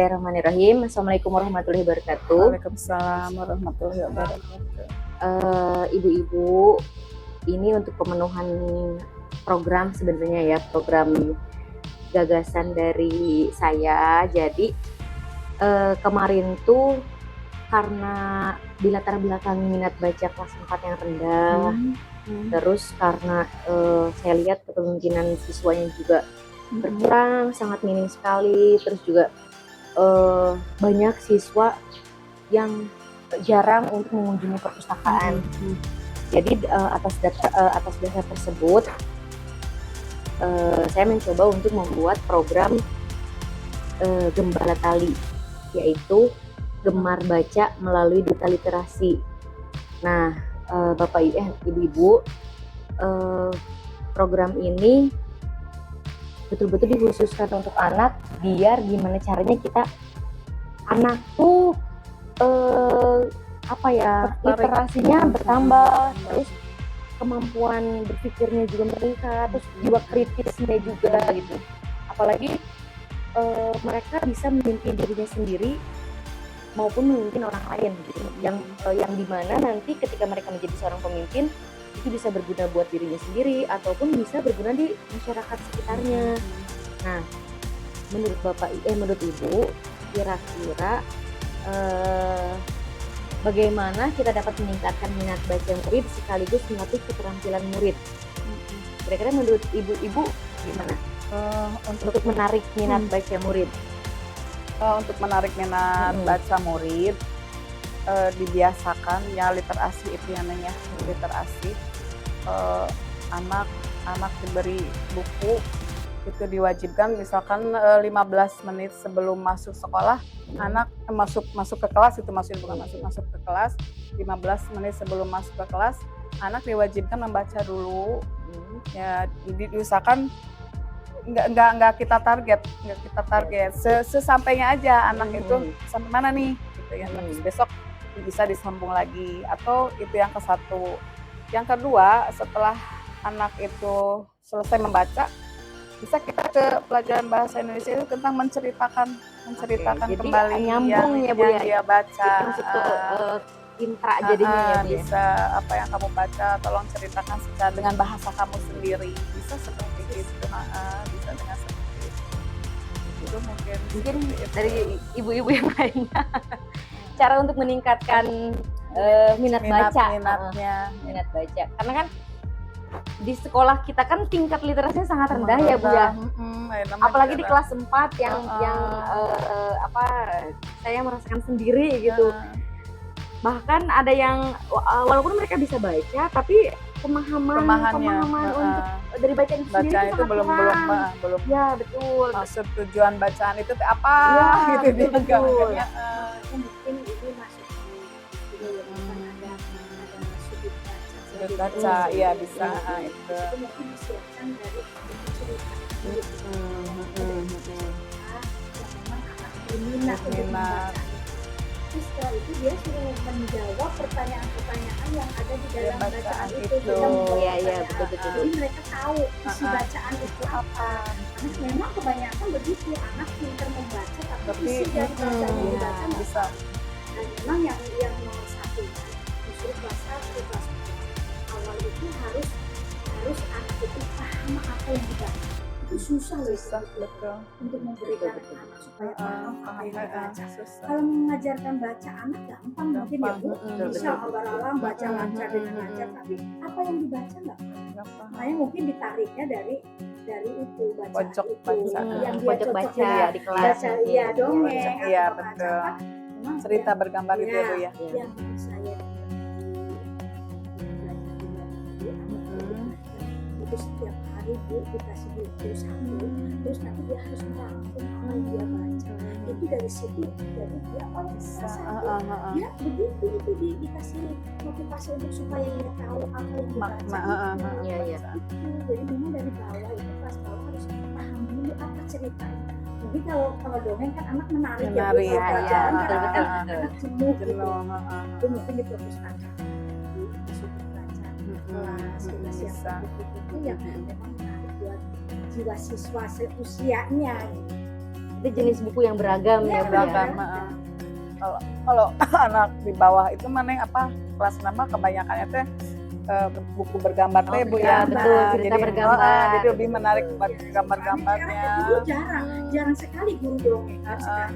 Bismillahirrahmanirrahim. Assalamualaikum warahmatullahi wabarakatuh. Waalaikumsalam warahmatullahi wabarakatuh. Ibu-ibu, ini untuk pemenuhan program sebenarnya ya, program gagasan dari saya. Jadi kemarin tuh karena di latar belakang minat baca kelas 4 yang rendah, terus karena saya lihat kepemimpinan siswanya juga berkurang, sangat minim sekali, terus juga banyak siswa yang jarang untuk mengunjungi perpustakaan. Jadi atas dasar tersebut saya mencoba untuk membuat program Gembala Tali, yaitu gemar baca melalui duta literasi. Nah, Bapak Ibu, program ini betul-betul dikhususkan untuk anak, biar gimana caranya kita anak tuh literasinya bertambah, terus kemampuan berpikirnya juga meningkat, terus jiwa kritisnya juga gitu. Apalagi mereka bisa memimpin dirinya sendiri maupun memimpin orang lain gitu. Yang dimana nanti ketika mereka menjadi seorang pemimpin itu bisa berguna buat dirinya sendiri ataupun bisa berguna di masyarakat sekitarnya. Nah, menurut menurut Ibu, kira-kira bagaimana kita dapat meningkatkan minat baca murid sekaligus melatih keterampilan murid? Kira-kira menurut Ibu gimana? Untuk menarik minat baca murid? Untuk menarik minat baca murid, dibiasakan ya literasi itu yang namanya literasi. Anak diberi buku itu diwajibkan, misalkan 15 menit sebelum masuk sekolah, anak masuk ke kelas, itu bukan masuk ke kelas, 15 menit sebelum masuk ke kelas anak diwajibkan membaca dulu. Ya, diusahakan nggak kita target, sesampainya aja anak itu sampai mana nih gitu ya. Terus besok bisa disambung lagi, atau itu yang ke satu. Yang kedua, setelah anak itu selesai membaca, bisa kita ke pelajaran bahasa Indonesia itu tentang menceritakan kembali nyambung yang ya Bu ya, dia baca. intra jadinya ya Bu. Bisa apa yang kamu baca tolong ceritakan secara dengan bahasa kamu sendiri, bisa seperti itu. Bisa dengan seperti itu. Mungkin dari ibu-ibu yang lainnya cara untuk meningkatkan minat baca. Karena kan di sekolah kita kan tingkat literasinya sangat rendah ya Bu ya. Apalagi di kelas 4 yang saya merasakan sendiri gitu. Bahkan ada yang walaupun mereka bisa baca, tapi pemahaman untuk dari bacaan itu sendiri itu belum. Ya betul. Maksud tujuan bacaan itu apa? Ya, gitu betul. Mungkin ini masuk ada sudut baca, ya bisa itu. Mungkin disiapkan dari cerita. Yang memang anak berminat. Terus setelah itu dia sudah menjawab pertanyaan-pertanyaan yang ada di dalam bacaan itu. Betul. Jadi mereka tahu isi bacaan itu apa. Karena memang kebanyakan begitu, anak pintar membaca tapi isi dari bacaan yang dibaca bisa. Dan memang yang nomor satu justru kelas 1, kelas 2 awal itu harus anak itu paham apa yang dibaca. Itu susah betul untuk memberikan anak supaya paham apa yang dibaca. Kalau mengajarkan baca anak gampang mungkin ya Bu, bisa abal-abal baca lancar dengan lancar, tapi apa yang dibaca nggak paham. Makanya mungkin ditariknya dari itu bacaan pojok itu baca. yang dia Pojok baca ya di kelas. Dongeng, iya betul. Cerita bergambar gitu ya Bu ya. Yang saya itu setiap hari Bu dikasih buku satu, terus nanti dia harus merangkum apa yang dia baca. Itu dari situ jadi dia dia begitu itu dikasih motivasi untuk supaya dia tahu apa yang dibaca. Jadi memang dari bawah itu kelas bawah harus paham dulu apa ceritanya. Jadi kalau dongeng kan anak menarik ya, anak jenuh gitu. Itu mungkin di perpustakaan di sudut baca kelas kita siapkan buku itu yang memang menarik buat jiwa siswa seusianya gitu. Itu jenis buku yang beragam ya, Iya, Bu ya. beragam. Kalau anak di bawah itu mana yang apa kelas nama kebanyakannya teh buku bergambar teh Bu ya. betul, cerita bergambar. Jadi lebih menarik buat gambar-gambarnya. Dulu jarang sekali guru dongeng kan sekarang.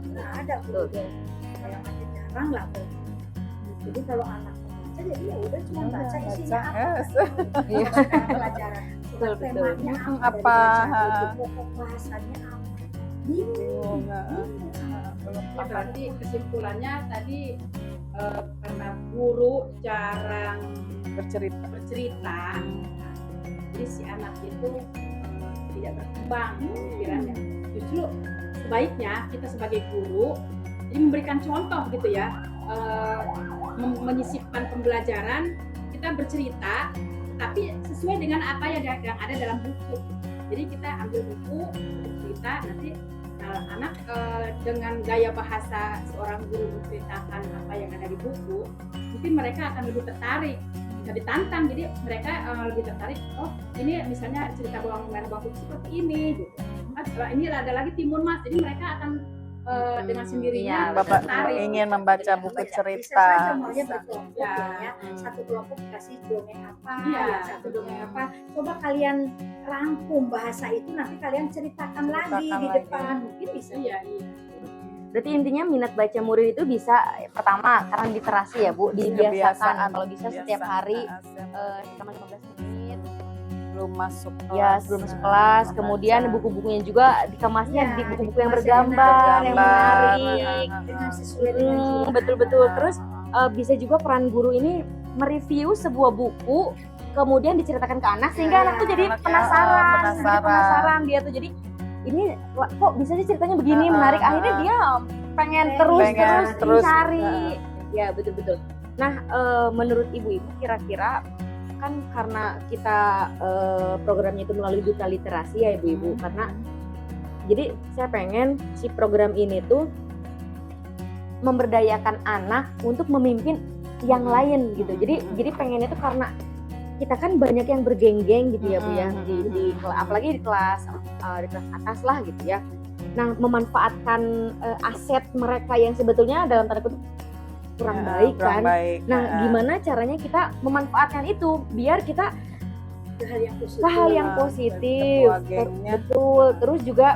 Nggak ada guru Betul. dongeng. Kayak macam jarang lah. Jadi kalau anak membaca jadi ya udah cuma baca isinya apa. Yes. Iya. Pelajaran. Betul, betul. Temanya Apa, pokok bahasanya apa. Bingung. Belum Ya, paham. berarti kesimpulannya tadi karena guru jarang Bercerita. bercerita, jadi si anak itu tidak berkembang pikirannya. Justru sebaiknya kita sebagai guru jadi memberikan contoh gitu ya, menyisipkan pembelajaran, kita bercerita tapi sesuai dengan apa yang ada dalam buku. Jadi kita ambil buku, bercerita, nanti anak dengan gaya bahasa seorang guru menceritakan apa yang ada di buku, mungkin mereka akan lebih tertarik, jadi ditantang. Jadi mereka lebih tertarik, oh ini misalnya cerita bawang merah baku seperti ini gitu. Ini ada lagi timun mas, jadi mereka akan dengan sendirinya Bapak tertarik. ingin membaca buku Bisa saja cerita. maunya berkelompok ya. Satu kelompok dikasih dongeng apa, Iya. yang satu dongeng apa. Coba kalian rangkum bahasa itu, nanti kalian ceritakan lagi di lagi. depan. Mungkin bisa. Iya. Berarti intinya minat baca murid itu bisa pertama karena literasi ya Bu, dibiasakan. Kalau bisa setiap hari selama 15 menit belum masuk ya sebelum masuk kelas. Kemudian buku-bukunya juga dikemasnya Ya, di buku-buku yang dikemas bergambar, yang menarik. Dengan sesuai dengan jiwa. Betul-betul. Terus bisa juga peran guru ini mereview sebuah buku, kemudian diceritakan ke anak sehingga anak tuh jadi Anaknya, penasaran, penasaran. jadi penasaran dia tuh jadi ini kok bisa sih ceritanya begini menarik. Akhirnya dia pengen terus mencari. Ya betul-betul. Nah menurut ibu-ibu kira-kira kan karena kita programnya itu melalui Duta Literasi ya ibu-ibu, karena jadi saya pengen si program ini tuh memberdayakan anak untuk memimpin yang lain gitu. Jadi pengennya tuh karena kita kan banyak yang bergenggeng gitu ya Bu ya, apalagi di kelas atas lah gitu ya. Nah memanfaatkan aset mereka yang sebetulnya dalam tanda kutip kurang baik kan. Nah gimana caranya kita memanfaatkan itu biar kita ke hal yang positif. ke hal yang positif. Ketua gengnya. Betul. Terus juga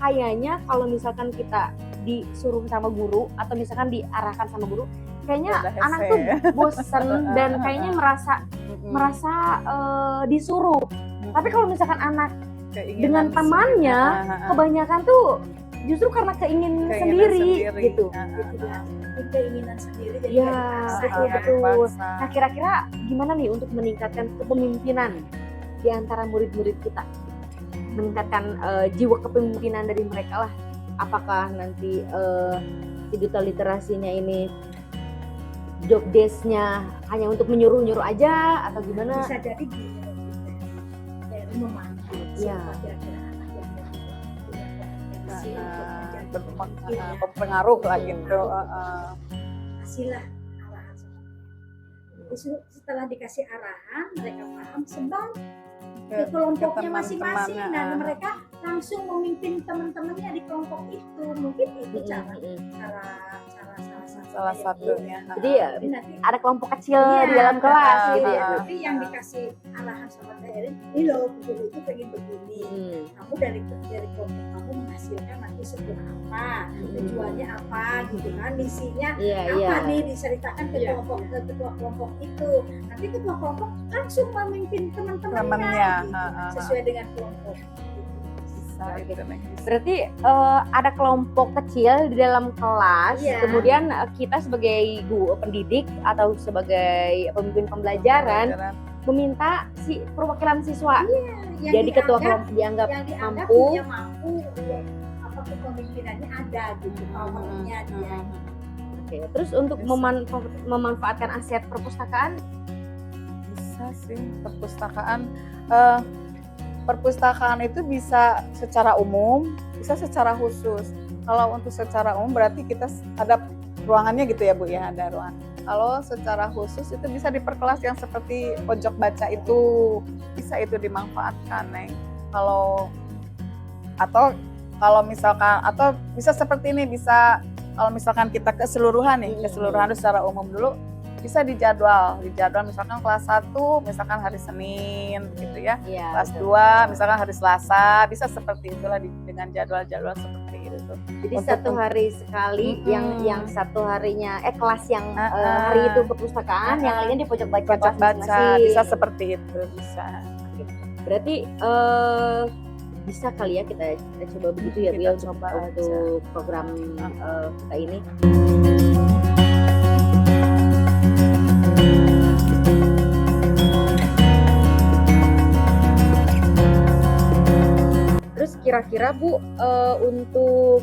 kayaknya kalau misalkan kita disuruh sama guru atau misalkan diarahkan sama guru, kayaknya Udah anak hese. tuh bosen dan kayaknya merasa disuruh. Tapi kalau misalkan anak dengan temannya, kebanyakan tuh justru karena keingin sendiri gitu. Keinginan sendiri jadi Ya, betul. Nah, Nah, kira-kira gimana nih untuk meningkatkan kepemimpinan di antara murid-murid kita? Meningkatkan jiwa kepemimpinan dari mereka lah. Apakah nanti si Duta Literasinya ini job desk-nya hanya untuk menyuruh-nyuruh aja atau gimana? bisa jadi gini dari memanggil Ya. siapa kira-kira anak yang punya potensi untuk menjadi berpengaruh lah gitu. kasihlah arahan setelah dikasih arahan mereka paham sebar ke kelompoknya masing-masing dan mereka langsung memimpin teman-temannya di kelompok itu. Mungkin itu cara Salah satunya. Jadi Tapi nanti ada kelompok kecil Iya, di dalam kelas kecil, gitu ya. tapi yang dikasih arahan sama Teh Erin, ini loh guru itu pengen begini. Kamu dari kelompok kamu menghasilkan nanti sebuah apa, tujuannya apa gitu kan, misinya Iya, apa iya. nih diceritakan ke Iya. kelompok ke ketua kelompok itu. Nanti ketua kelompok langsung memimpin teman-temannya Temannya, gitu, sesuai dengan kelompok. Berarti ada kelompok kecil di dalam kelas, Iya. kemudian kita sebagai guru pendidik atau sebagai pemimpin pembelajaran meminta si perwakilan siswa Yang jadi ketua dianggap- kelompok dianggap yang dianggap mampu. dia mampu, apa kepemimpinannya ada gitu, powernya dia. Oke, terus untuk memanfaatkan aset perpustakaan Bisa sih perpustakaan itu bisa secara umum, bisa secara khusus. Kalau untuk secara umum berarti kita ada ruangannya gitu ya Bu ya, ada ruangan. Kalau secara khusus itu bisa diperkelas yang seperti pojok baca itu, bisa itu dimanfaatkan Neng. Kalau atau kalau misalkan atau bisa seperti ini, bisa kalau misalkan kita keseluruhan nih, keseluruhan secara umum dulu bisa dijadwal misalkan kelas 1 misalkan hari Senin gitu ya. Iya, Kelas betul. 2 misalkan hari Selasa, bisa seperti itulah dengan jadwal-jadwal seperti itu. Jadi Untuk- satu hari sekali, yang satu harinya kelas yang hari itu perpustakaan, yang lainnya di pojok baca kelas baca masing-masing. bisa seperti itu, bisa. Berarti bisa kali ya kita coba begitu ya Bu ya, Kita coba untuk program kita ini. Terus kira-kira Bu, untuk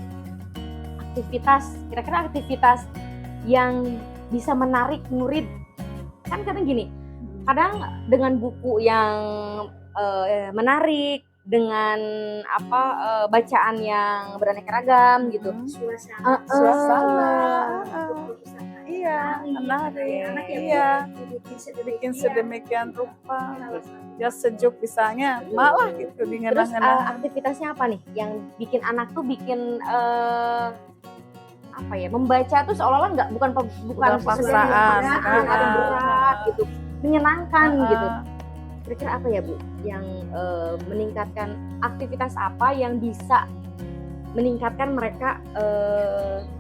kira-kira aktivitas yang bisa menarik murid, kan kadang gini, kadang dengan buku yang menarik, dengan bacaan yang beraneka ragam gitu. Suasana Iya, menarik. anak yang Iya, bikin bikin sedemikian rupa, ya sejuk bisanya, malah gitu Terus dingenang-ngenang. aktivitasnya apa nih yang bikin anak tuh bikin membaca tuh seolah-olah bukan Bukan paksaan. atau berat gitu, menyenangkan gitu. Ah, Kira-kira apa ya Bu yang meningkatkan, aktivitas apa yang bisa meningkatkan mereka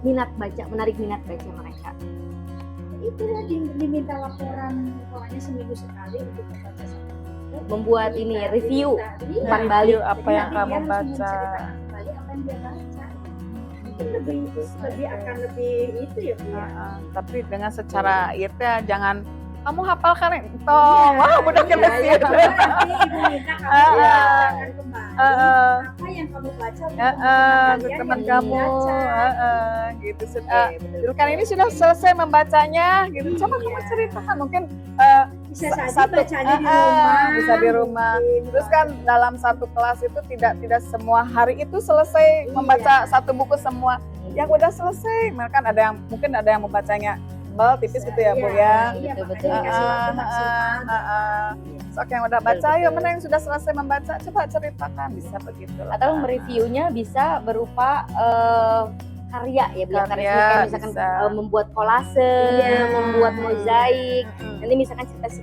menarik minat baca mereka? itu diminta laporannya seminggu sekali untuk membaca satu buku. Membuat ini review, Iya. umpan balik. apa yang Jadi kamu dia harus baca. menceritakan kembali apa yang dia baca. Itu lebih itu ya Bu ya. Tapi dengan secara itu ya, jangan kamu hafalkan toh, wah udah kena sih. Nanti Ibu minta kamu menceritakan kembali apa yang kamu baca untuk Teman yang kamu, baca. gitu. Betul. Kan ini sudah selesai membacanya, gitu. Coba kamu ceritakan, mungkin Bisa saja satu- bacanya di rumah. bisa di rumah. mungkin. Terus kan dalam satu kelas itu tidak semua hari itu selesai membaca satu buku semua. Yang udah selesai, kan mungkin ada yang membacanya tebal, tipis gitu ya Bu ya. Iya, Betul, makanya dikasih waktu Ah, maksimal. Sok yang udah baca, ayo mana yang sudah selesai membaca, coba ceritakan, bisa begitu lah. Atau mereviewnya bisa berupa karya ya Bu ya, Karya, kayak misalkan bisa. membuat kolase, Iya. membuat mozaik. Nanti misalkan cerita si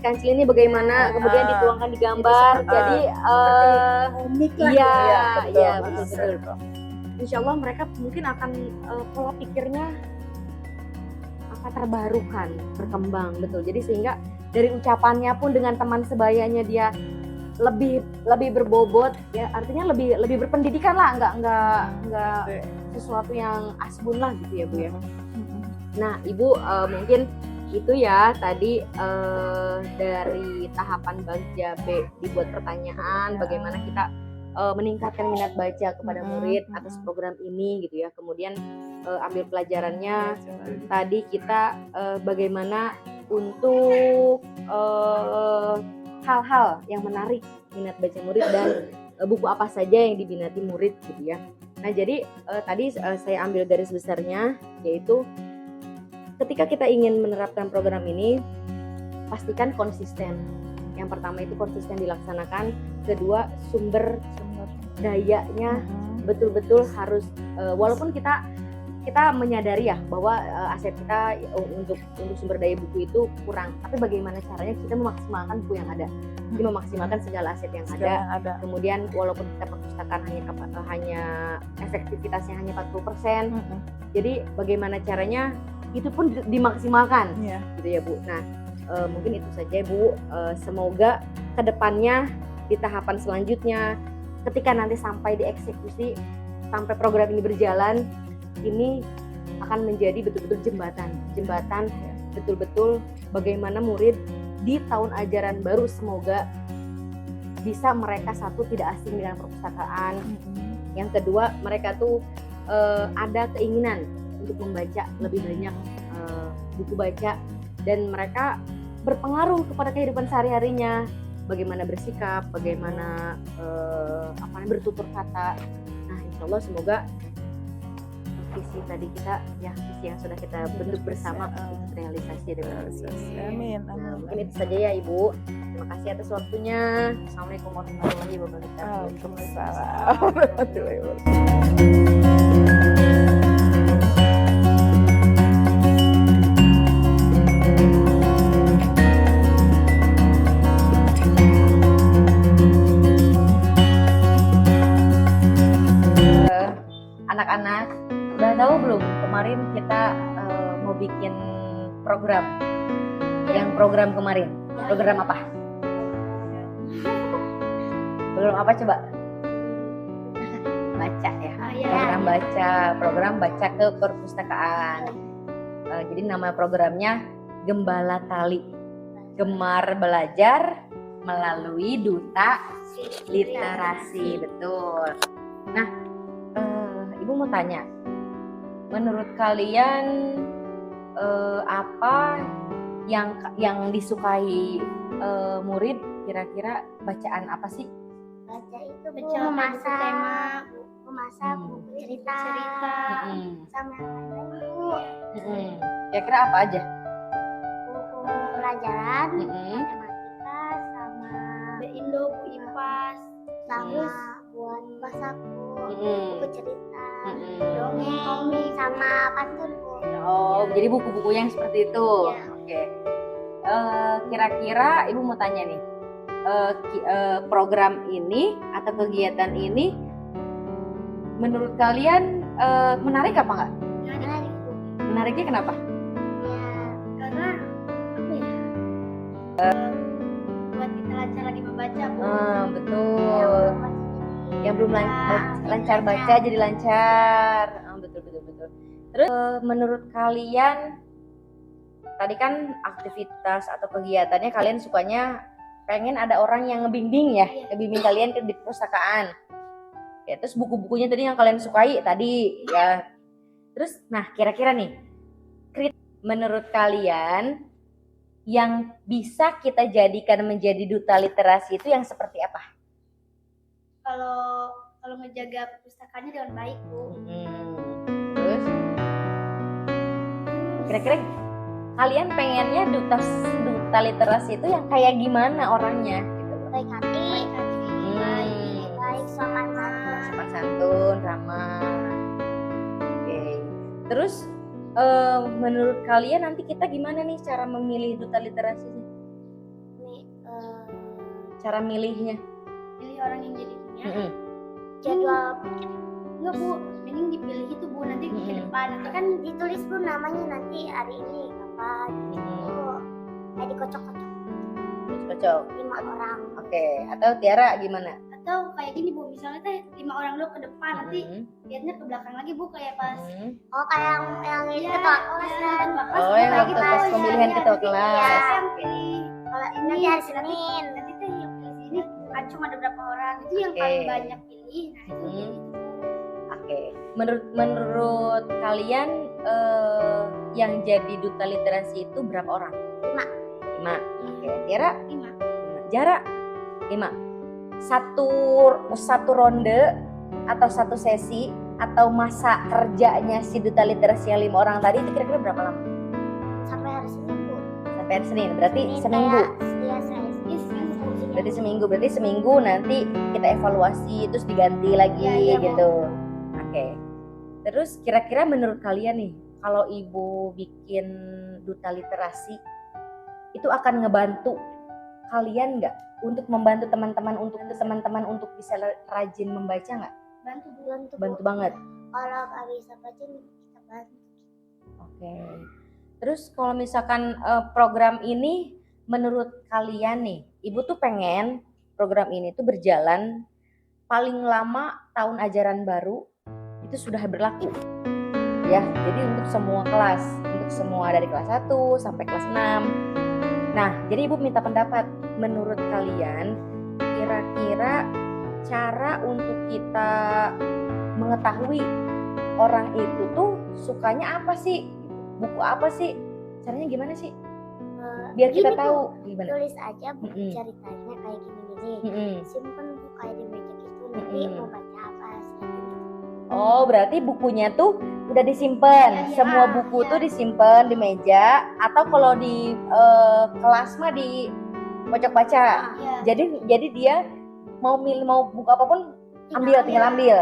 kancil ini bagaimana kemudian dituangkan di gambar. Jadi Komik lah. iya, gitu. iya, betul. Insya Allah mereka mungkin akan pola pikirnya terbarukan, berkembang, betul. Jadi sehingga dari ucapannya pun dengan teman sebayanya dia lebih berbobot, ya artinya lebih berpendidikan lah, nggak sesuatu yang asbun lah gitu ya Bu ya. Nah Ibu mungkin itu ya tadi dari tahapan Bagja B dibuat pertanyaan bagaimana kita meningkatkan minat baca kepada murid atas program ini gitu ya. Kemudian ambil pelajarannya tadi kita bagaimana untuk hal-hal yang menarik minat baca murid dan buku apa saja yang diminati murid gitu ya. Nah jadi tadi saya ambil garis besarnya, yaitu ketika kita ingin menerapkan program ini pastikan konsisten. Yang pertama itu konsisten dilaksanakan, kedua sumber dayanya betul-betul harus walaupun kita menyadari ya bahwa aset kita untuk sumber daya buku itu kurang, tapi bagaimana caranya kita memaksimalkan buku yang ada, jadi memaksimalkan segala aset yang ada. Kemudian walaupun kita perpustakaan hanya efektivitasnya hanya 40%, jadi bagaimana caranya itu pun dimaksimalkan, gitu ya Bu. Nah mungkin itu saja Bu, semoga kedepannya di tahapan selanjutnya ketika nanti sampai dieksekusi, sampai program ini berjalan, ini akan menjadi betul-betul jembatan betul-betul bagaimana murid di tahun ajaran baru semoga bisa mereka satu tidak asing dengan perpustakaan, yang kedua mereka tuh ada keinginan untuk membaca lebih banyak buku baca, dan mereka berpengaruh kepada kehidupan sehari-harinya, bagaimana bersikap, bagaimana bertutur kata. Nah insya Allah semoga visi tadi kita ya, visi yang sudah kita bentuk bersama realisasi dengan Amin. Nah, mungkin itu saja ya Ibu. Terima kasih atas waktunya. Assalamualaikum warahmatullahi wabarakatuh. Waalaikumsalam warahmatullahi wabarakatuh. Anak-anak udah tahu belum kemarin kita mau bikin program? Yang program kemarin program apa? Program apa coba? Baca ya. Program baca ke perpustakaan. Jadi nama programnya Gembala Tali, Gemar Belajar Melalui Duta Literasi. Betul. Nah, Ibu mau tanya, menurut kalian apa yang disukai murid? Kira-kira bacaan apa sih? Baca itu memasak, buku cerita, sama yang lain Bu. Kira-kira apa aja? Buku pelajaran, matematika, sama Indo, Bu Impas, sama buat masak Bu, buku cerita, dongeng, komik, sama pantun Bu. Oh, jadi buku-buku yang seperti itu. Ya. Oke. Kira-kira Ibu mau tanya nih, program ini atau kegiatan ini menurut kalian menarik apa enggak? Menarik Bu. Menariknya kenapa? Ya, karena apa ya? Buat kita lancar lagi membaca, Bu. Betul. Yang belum lancar baca jadi lancar. Betul. Terus menurut kalian tadi kan aktivitas atau kegiatannya kalian sukanya pengen ada orang yang ngebimbing ya, ngebimbing kalian di perpustakaan. Ya, terus buku-bukunya tadi yang kalian sukai tadi ya. Terus nah kira-kira nih menurut kalian yang bisa kita jadikan menjadi duta literasi itu yang seperti apa? Kalau ngejaga perpustakaannya dengan baik, Bu. Terus kira-kira kalian pengennya duta literasi itu yang kayak gimana orangnya gitu loh? baik hati, baik sopan Santun, ramah. Oke. Terus menurut kalian nanti kita gimana nih cara memilih duta literasinya? Cara milihnya? Pilih orang yang jadinya. jadwal Enggak, Bu. Mending dipilih itu, Bu. Nanti ke depan. Nanti kan kan ditulis pun namanya nanti hari ini apa gitu. Dikocok-kocok Cocok. 5 orang. Oke. Atau Tiara gimana? atau kayak gini, Bu. Misalnya teh 5 orang dulu ke depan, nanti lihatnya ke belakang lagi, Bu, kayak pas Oh kayak yang ini ketua kelas kan. Oh, yang waktu pas pemilihan ketua kelas. Yang pilih Kalau ini nanti hari Senin. nanti teh yang pilih sini cuma ada berapa orang. Itu yang paling banyak pilih. Nah, itu pilih. Oke. Menurut kalian yang jadi duta literasi itu berapa orang? 5. Oke. Tiara? 5. Jara? 5. Satu ronde atau satu sesi atau masa kerjanya si duta literasi yang 5 orang tadi itu kira-kira berapa lama? Sampai hari Senin Bu. Sampai hari Senin. Berarti Ini seminggu. Iya seminggu. Berarti seminggu nanti kita evaluasi terus diganti lagi Iya, gitu. Oke. Terus kira-kira menurut kalian nih, kalau Ibu bikin duta literasi itu akan ngebantu kalian nggak untuk membantu teman-teman untuk bisa rajin membaca nggak? Bantu banget. Kalau nggak bisa baca kita bantu. Oke. Terus kalau misalkan program ini menurut kalian nih, Ibu tuh pengen program ini tuh berjalan paling lama tahun ajaran baru itu sudah berlaku. Ya, jadi untuk semua kelas, untuk semua dari kelas 1 sampai kelas 6. Nah, jadi Ibu minta pendapat, menurut kalian kira-kira cara untuk kita mengetahui orang itu tuh sukanya apa sih? Buku apa sih? Caranya gimana sih? Biar kita Gini, tahu gimana. Tulis aja buku ceritanya kayak gini. Simpen buku kayak di meja gitu. Nanti mau baca apa siapin gitu. Oh, berarti bukunya tuh udah disimpan. Iya, iya. Semua buku tuh disimpan di meja atau kalau di kelas mah di pojok baca. Iya. Jadi dia mau buku apapun ambil, tinggal ambil.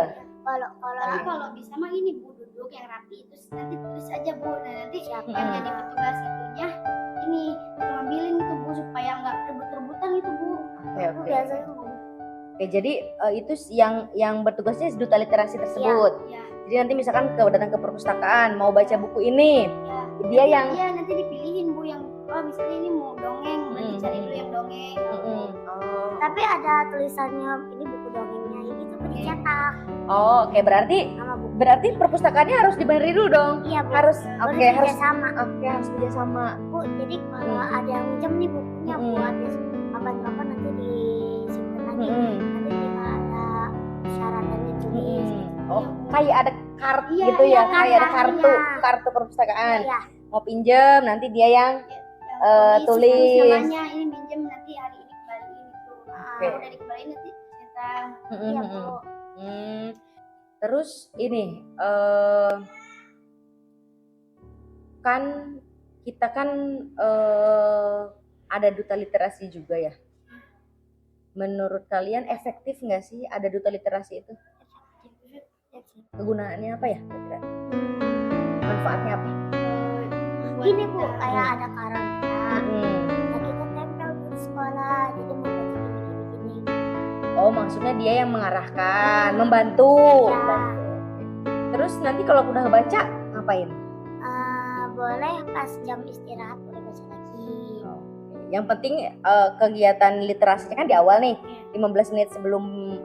Tapi kalau bisa mah ini Bu duduk yang rapi, terus nanti tulis aja Bu. Nah nanti yang jadi petugas itunya ini ngambilin itu Bu supaya nggak rebut-rebutan itu Bu. Oke. biasanya Oke, jadi itu yang bertugasnya duta literasi tersebut. Iya. Jadi nanti misalkan datang ke perpustakaan mau baca buku ini, dia yang Iya nanti dipilihin Bu yang misalnya ini mau dongeng, nanti cari dulu yang dongeng. tapi ada tulisannya ini buku dongengnya ini tuh dicetak Oh, oke, berarti sama buku. perpustakaannya harus dibayari dulu dong. Iya Bu. Harus Baru oke, harus sama harus kerjasama. Bu. Jadi kalau ada yang minjem nih bukunya buat kapan-kapan nanti disimpan lagi. Nanti tinggal ada persyaratannya tulis. Oh, kayak ada kartu Iya, gitu iya, ya, kayak ada kartunya. kartu perpustakaan. Iya. Mau pinjem nanti dia yang tulis. Namanya ini minjem nanti hari ini kembaliin itu. Oke. Kalau udah dikembaliin nanti cetak. Iya Bu. Terus ini kan kita kan ada duta literasi juga ya. Menurut kalian efektif nggak sih ada duta literasi itu? Kegunaannya apa ya kira-kira? Manfaatnya apa? Gini Bu, kayak ada karantina. Nah kita tempel di sekolah, jadi mau baca gini. Oh, maksudnya dia yang mengarahkan, membantu. Ya. Terus nanti kalau udah baca ngapain? Boleh pas jam istirahat boleh baca lagi. Yang penting kegiatan literasinya kan di awal nih, 15 menit sebelum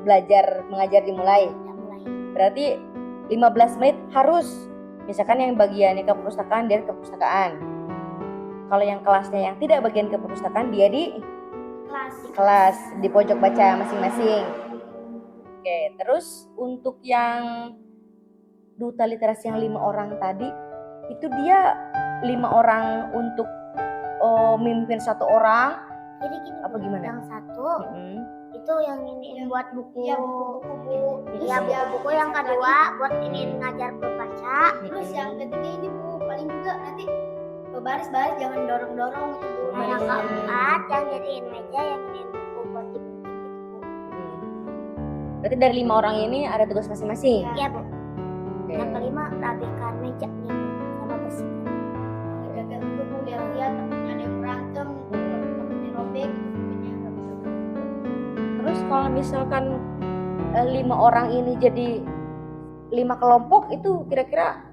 belajar mengajar dimulai. Udah mulai. Berarti 15 menit harus, misalkan yang bagiannya ke perpustakaan dia ke perpustakaan. Kalau yang kelasnya yang tidak bagian ke perpustakaan dia di kelas di pojok baca masing-masing. Oke, terus untuk yang duta literasi yang 5 orang tadi itu dia 5 orang untuk mimpin 1 orang Jadi gini apa Bu, gimana? yang satu itu yang ini buat buku. Iya buku-buku. Iya buku yang kedua buat ini ngajar berbaca. Terus yang ketiga ini Bu paling juga nanti baris-baris jangan dorong-dorong gitu Bu. Nah, yang keempat yang jadiin meja yang ini buku buat dibikin gitu Bu. Berarti dari 5 orang ini ada tugas masing-masing. Iya Bu. Oke. Yang kelima rapikan meja nih sama bersihkan. Jaga juga Bu lihat-lihat takutnya ada yang berantem, takutnya robek gitu punya. Terus kalau misalkan 5 orang ini jadi 5 kelompok itu kira-kira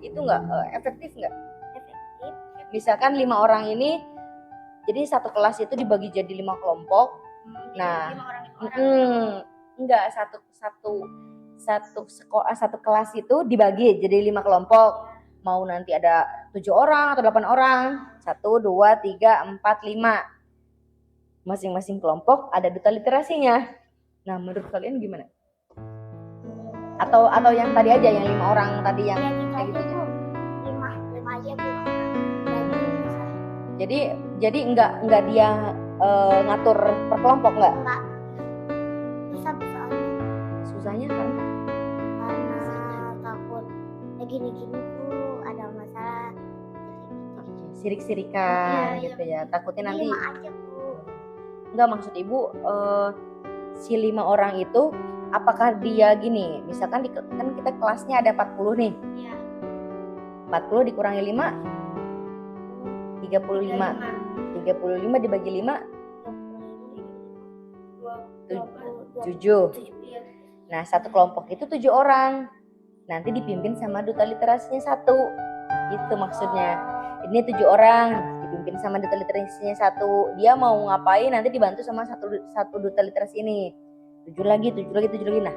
itu nggak efektif nggak? Efektif. Misalkan 5 orang ini jadi satu kelas itu dibagi jadi 5 kelompok. Nah, enggak satu kelas itu dibagi jadi 5 kelompok. Mau nanti ada 7 orang atau 8 orang. 1, 2, 3, 4, 5. Masing-masing kelompok ada duta literasinya. Nah, menurut kalian gimana? Atau yang tadi aja yang 5 orang tadi yang Ya kita kayak aja gitu. Bu. Lima aja Bu. Jadi enggak dia ngatur per kelompok enggak? Enggak. Susah soalnya. Susahnya karena Karena takut gini-gini Bu ada masalah. sirik-sirikan Iya, gitu ya. Takutnya nanti 5 aja Bu. enggak, maksud Ibu si 5 orang itu apakah dia gini, misalkan kan kita kelasnya ada 40 nih. Iya. 40 dikurangi 5 35. 35 dibagi 5 7. Nah, satu kelompok itu 7 orang. Nanti dipimpin sama duta literasinya 1. Itu maksudnya. Ini 7 orang dipimpin sama duta literasinya 1. Dia mau ngapain nanti dibantu sama satu duta literasi ini. 7 lagi. Nah,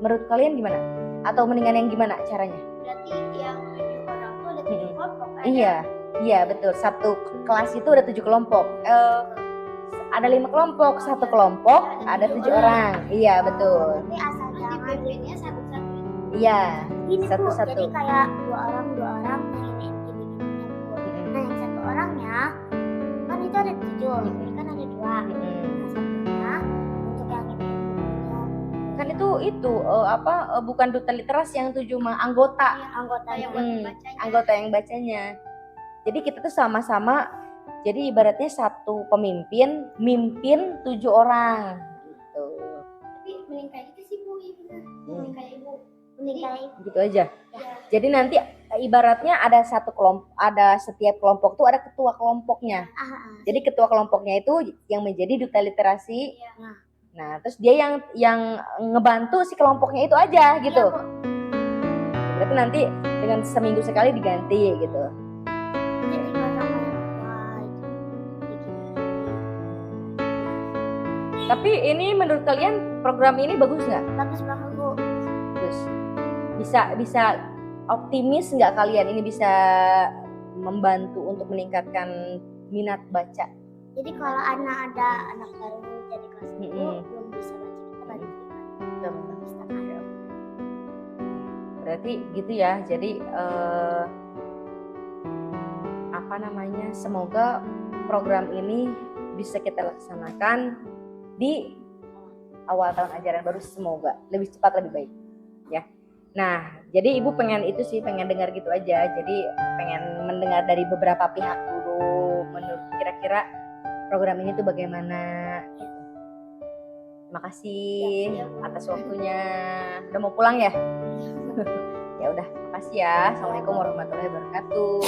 menurut kalian gimana? Atau mendingan yang gimana caranya? Berarti yang 7 orang tuh ada 7 kelompok kan? Iya betul. Satu kelas itu ada 7 kelompok. Ada 5 kelompok. Satu kelompok ada 7 orang. Iya betul. Tapi asal Terus jangan dipimpinnya satu-satu itu. Iya. gini Bu. Satu-satu. Jadi kayak 2 orang nah ini gini Bu. Nah yang 1 orangnya kan itu ada 7. Ini kan ada 2. Nah satunya untuk yang ini bukunya. Kan kan itu bukan duta literasi yang tuju mah anggota. Anggota yang bacanya. Anggota yang bacanya. Jadi kita tuh sama-sama, jadi ibaratnya satu pemimpin mimpin 7 orang gitu. Tapi mending kayak gitu sih Bu, iya benar. Mending kayak Ibu. Mending kayak Ibu. Gitu aja. Ya. Jadi nanti ibaratnya ada setiap kelompok tuh ada ketua kelompoknya. Jadi ketua kelompoknya itu yang menjadi duta literasi. Iya. Nah, terus dia yang ngebantu si kelompoknya itu aja gitu. Iya, Bu. Berarti nanti dengan seminggu sekali diganti gitu. Jadi kalau wah itu Tapi ini menurut kalian program ini bagus nggak? bagus banget Bu. Terus bisa optimis nggak kalian ini bisa membantu untuk meningkatkan minat baca? Jadi kalau ada anak baru jadi kelas 1 Mm-mm. belum bisa baca, kita bantu pustaka. Berarti gitu ya. Jadi semoga program ini bisa kita laksanakan di awal tahun ajaran baru, semoga lebih cepat lebih baik ya. Nah, jadi Ibu pengen dengar gitu aja. Jadi pengen mendengar dari beberapa pihak dulu menurut kira-kira program ini tuh bagaimana gitu. Terima kasih atas waktunya. Udah mau pulang ya? Ya udah, makasih ya. Assalamualaikum warahmatullahi wabarakatuh.